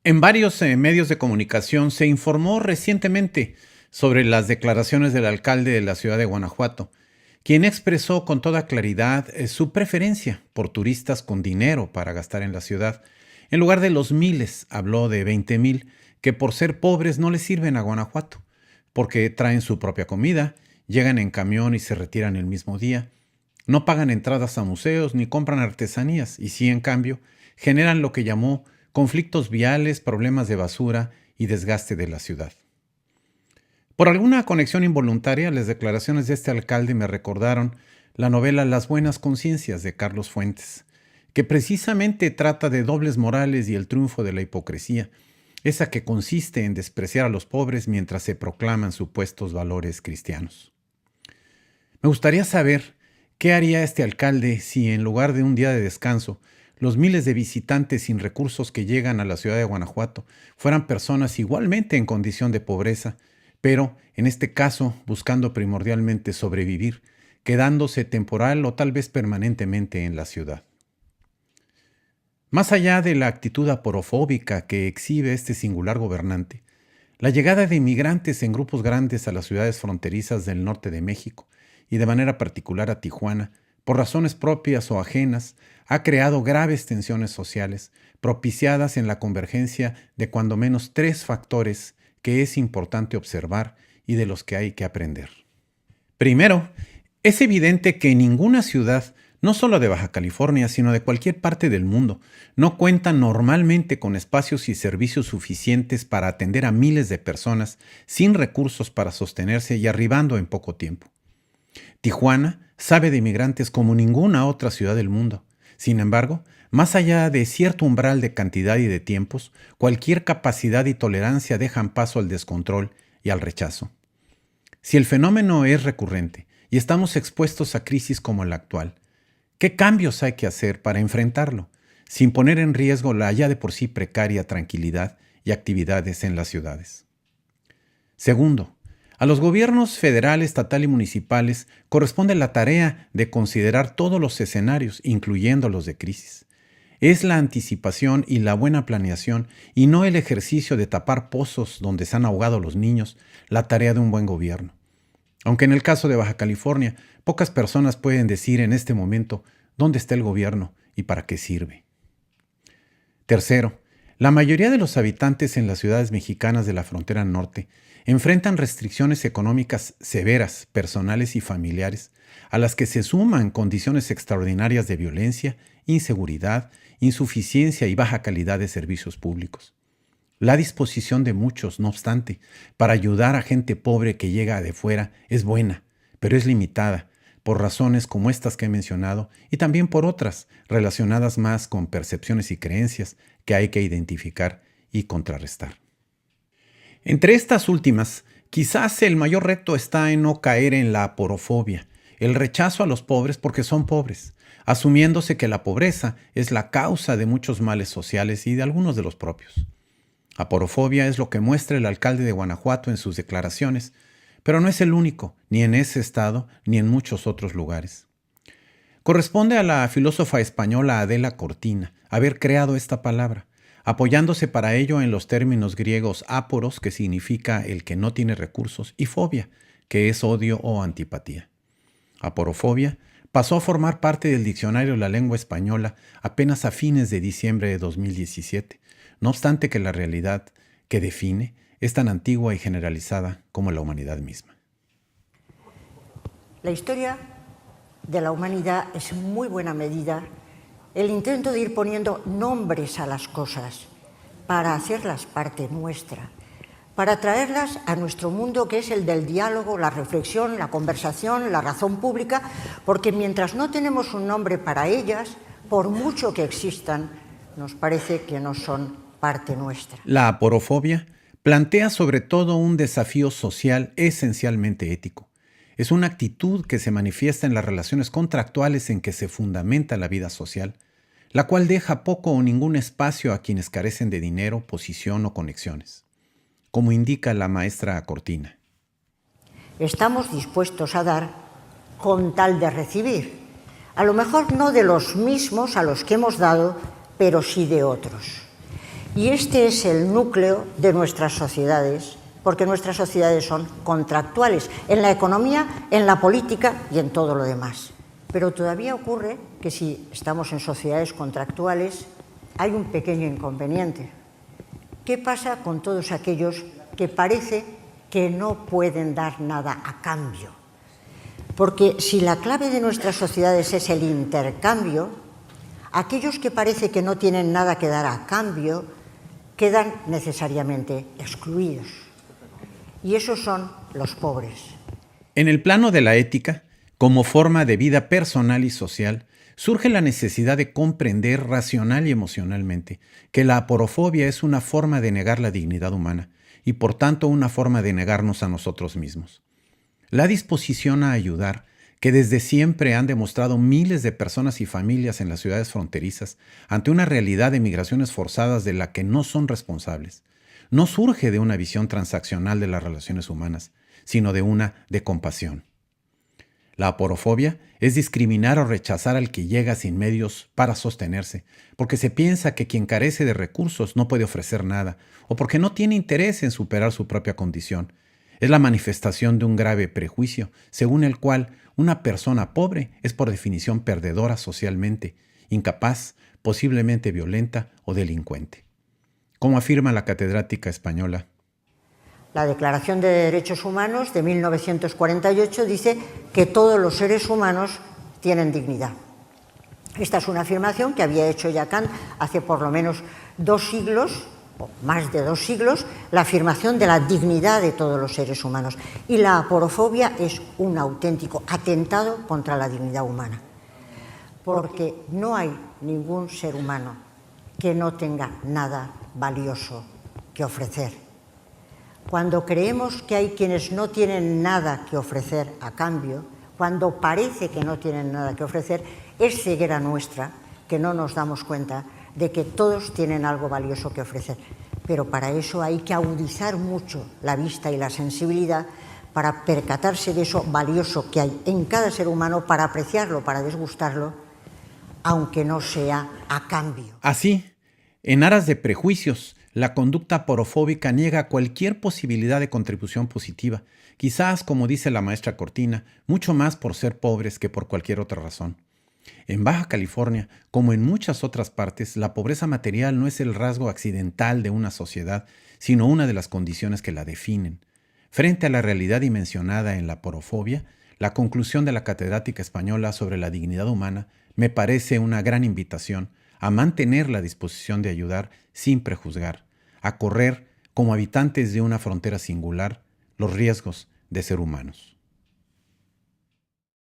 En varios medios de comunicación se informó recientemente sobre las declaraciones del alcalde de la ciudad de Guanajuato, quien expresó con toda claridad su preferencia por turistas con dinero para gastar en la ciudad. En lugar de los miles, habló de 20,000 que por ser pobres no les sirven a Guanajuato, porque traen su propia comida, llegan en camión y se retiran el mismo día, no pagan entradas a museos ni compran artesanías y sí, en cambio, generan lo que llamó conflictos viales, problemas de basura y desgaste de la ciudad. Por alguna conexión involuntaria, las declaraciones de este alcalde me recordaron la novela Las buenas conciencias de Carlos Fuentes, que precisamente trata de dobles morales y el triunfo de la hipocresía, esa que consiste en despreciar a los pobres mientras se proclaman supuestos valores cristianos. Me gustaría saber qué haría este alcalde si en lugar de un día de descanso, los miles de visitantes sin recursos que llegan a la ciudad de Guanajuato fueran personas igualmente en condición de pobreza, pero en este caso buscando primordialmente sobrevivir, quedándose temporal o tal vez permanentemente en la ciudad. Más allá de la actitud aporofóbica que exhibe este singular gobernante, la llegada de inmigrantes en grupos grandes a las ciudades fronterizas del norte de México y de manera particular a Tijuana, por razones propias o ajenas, ha creado graves tensiones sociales, propiciadas en la convergencia de cuando menos tres factores que es importante observar y de los que hay que aprender. Primero, es evidente que ninguna ciudad, no solo de Baja California, sino de cualquier parte del mundo, no cuenta normalmente con espacios y servicios suficientes para atender a miles de personas sin recursos para sostenerse y arribando en poco tiempo. Tijuana sabe de inmigrantes como ninguna otra ciudad del mundo. Sin embargo, más allá de cierto umbral de cantidad y de tiempos, cualquier capacidad y tolerancia dejan paso al descontrol y al rechazo. Si el fenómeno es recurrente y estamos expuestos a crisis como la actual, ¿qué cambios hay que hacer para enfrentarlo, sin poner en riesgo la ya de por sí precaria tranquilidad y actividades en las ciudades? Segundo, a los gobiernos federal, estatal y municipales corresponde la tarea de considerar todos los escenarios, incluyendo los de crisis. Es la anticipación y la buena planeación, y no el ejercicio de tapar pozos donde se han ahogado los niños, la tarea de un buen gobierno. Aunque en el caso de Baja California, pocas personas pueden decir en este momento dónde está el gobierno y para qué sirve. Tercero, la mayoría de los habitantes en las ciudades mexicanas de la frontera norte enfrentan restricciones económicas severas, personales y familiares, a las que se suman condiciones extraordinarias de violencia, inseguridad, insuficiencia y baja calidad de servicios públicos. La disposición de muchos, no obstante, para ayudar a gente pobre que llega de fuera es buena, pero es limitada, por razones como estas que he mencionado y también por otras relacionadas más con percepciones y creencias que hay que identificar y contrarrestar. Entre estas últimas, quizás el mayor reto está en no caer en la aporofobia, el rechazo a los pobres porque son pobres, asumiéndose que la pobreza es la causa de muchos males sociales y de algunos de los propios. Aporofobia es lo que muestra el alcalde de Guanajuato en sus declaraciones, pero no es el único, ni en ese estado, ni en muchos otros lugares. Corresponde a la filósofa española Adela Cortina haber creado esta palabra, apoyándose para ello en los términos griegos áporos, que significa el que no tiene recursos, y fobia, que es odio o antipatía. Aporofobia pasó a formar parte del diccionario de la lengua española apenas a fines de diciembre de 2017, no obstante que la realidad que define es tan antigua y generalizada como la humanidad misma. La historia de la humanidad es en muy buena medida el intento de ir poniendo nombres a las cosas para hacerlas parte nuestra, para traerlas a nuestro mundo, que es el del diálogo, la reflexión, la conversación, la razón pública, porque mientras no tenemos un nombre para ellas, por mucho que existan, nos parece que no son parte nuestra. La aporofobia plantea sobre todo un desafío social esencialmente ético. Es una actitud que se manifiesta en las relaciones contractuales en que se fundamenta la vida social, la cual deja poco o ningún espacio a quienes carecen de dinero, posición o conexiones, como indica la maestra Cortina. Estamos dispuestos a dar con tal de recibir, a lo mejor no de los mismos a los que hemos dado, pero sí de otros. Y este es el núcleo de nuestras sociedades, porque nuestras sociedades son contractuales en la economía, en la política y en todo lo demás. Pero todavía ocurre que si estamos en sociedades contractuales hay un pequeño inconveniente. ¿Qué pasa con todos aquellos que parece que no pueden dar nada a cambio? Porque si la clave de nuestras sociedades es el intercambio, aquellos que parece que no tienen nada que dar a cambio quedan necesariamente excluidos. Y esos son los pobres. En el plano de la ética, como forma de vida personal y social, surge la necesidad de comprender racional y emocionalmente que la aporofobia es una forma de negar la dignidad humana y por tanto una forma de negarnos a nosotros mismos. La disposición a ayudar, que desde siempre han demostrado miles de personas y familias en las ciudades fronterizas ante una realidad de migraciones forzadas de la que no son responsables, no surge de una visión transaccional de las relaciones humanas, sino de una de compasión. La aporofobia es discriminar o rechazar al que llega sin medios para sostenerse, porque se piensa que quien carece de recursos no puede ofrecer nada, o porque no tiene interés en superar su propia condición. Es la manifestación de un grave prejuicio, según el cual una persona pobre es por definición perdedora socialmente, incapaz, posiblemente violenta o delincuente. Como afirma la catedrática española, la Declaración de Derechos Humanos de 1948 dice que todos los seres humanos tienen dignidad. Esta es una afirmación que había hecho ya Kant hace por lo menos 2 siglos, o más de 2 siglos, la afirmación de la dignidad de todos los seres humanos. Y la aporofobia es un auténtico atentado contra la dignidad humana, porque no hay ningún ser humano que no tenga nada valioso que ofrecer. Cuando creemos que hay quienes no tienen nada que ofrecer a cambio, cuando parece que no tienen nada que ofrecer, es ceguera nuestra que no nos damos cuenta de que todos tienen algo valioso que ofrecer. Pero para eso hay que agudizar mucho la vista y la sensibilidad para percatarse de eso valioso que hay en cada ser humano, para apreciarlo, para desgustarlo, aunque no sea a cambio. Así, en aras de prejuicios, la conducta aporofóbica niega cualquier posibilidad de contribución positiva, quizás, como dice la maestra Cortina, mucho más por ser pobres que por cualquier otra razón. En Baja California, como en muchas otras partes, la pobreza material no es el rasgo accidental de una sociedad, sino una de las condiciones que la definen. Frente a la realidad dimensionada en la aporofobia, la conclusión de la catedrática española sobre la dignidad humana me parece una gran invitación a mantener la disposición de ayudar sin prejuzgar, a correr como habitantes de una frontera singular los riesgos de ser humanos.